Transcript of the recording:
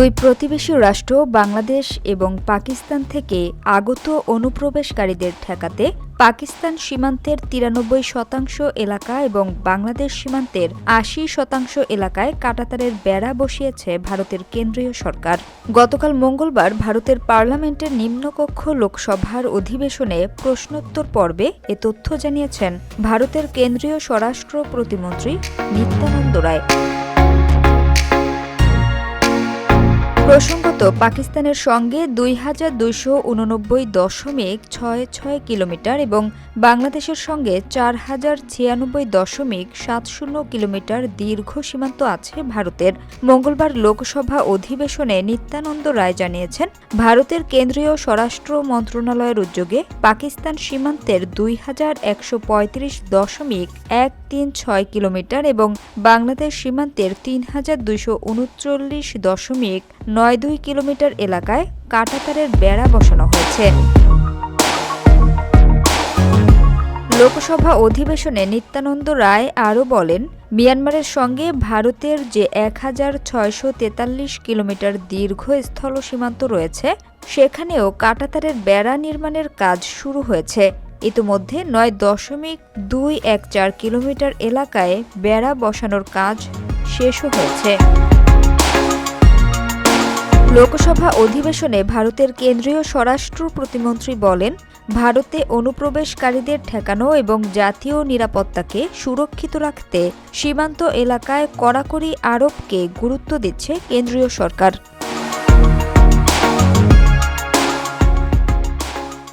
দুই প্রতিবেশী রাষ্ট্র বাংলাদেশ এবং পাকিস্তান থেকে আগত অনুপ্রবেশকারীদের ঠেকাতে পাকিস্তান সীমান্তের ৯৩% এলাকা এবং বাংলাদেশ সীমান্তের ৮০% এলাকায় কাঁটাতারের বেড়া বসিয়েছে ভারতের কেন্দ্রীয় সরকার। গতকাল মঙ্গলবার ভারতের পার্লামেন্টের নিম্নকক্ষ লোকসভার অধিবেশনে প্রশ্নোত্তর পর্বে এ তথ্য জানিয়েছেন ভারতের কেন্দ্রীয় স্বরাষ্ট্র প্রতিমন্ত্রী নিত্যানন্দ রায়। প্রসঙ্গত, পাকিস্তানের সঙ্গে ২,২৮৯.৬৬ কিলোমিটার এবং বাংলাদেশের সঙ্গে ৪,০৯৬.৭০ কিলোমিটার দীর্ঘ সীমান্ত আছে ভারতের। মঙ্গলবার লোকসভা অধিবেশনে নিত্যানন্দ রায় জানিয়েছেন, ভারতের কেন্দ্রীয় স্বরাষ্ট্র মন্ত্রণালয়ের উদ্যোগে পাকিস্তান সীমান্তের ২,১35.১৩৬ কিলোমিটার এবং বাংলাদেশ সীমান্তের ৩,২৩৯.৯২ কিলোমিটার এলাকায় কাঁটাতারের বেড়া বসানো হয়েছে। লোকসভা অধিবেশনে নিত্যানন্দ রায় আরও বলেন, মিয়ানমারের সঙ্গে ভারতের যে ১,৬৪৩ কিলোমিটার দীর্ঘ স্থল সীমান্ত রয়েছে, সেখানেও কাঁটাতারের বেড়া নির্মাণের কাজ শুরু হয়েছে। ইতিমধ্যে ৯.২১৪ কিলোমিটার এলাকায় বেড়া বসানোর কাজ শেষও হয়েছে। লোকসভা অধিবেশনে ভারতের কেন্দ্রীয় স্বরাষ্ট্র প্রতিমন্ত্রী বলেন, ভারতে অনুপ্রবেশকারীদের ঠেকানো এবং জাতীয় নিরাপত্তাকে সুরক্ষিত রাখতে সীমান্ত এলাকায় কড়াকড়ি আরোপকে গুরুত্ব দিচ্ছে কেন্দ্রীয় সরকার।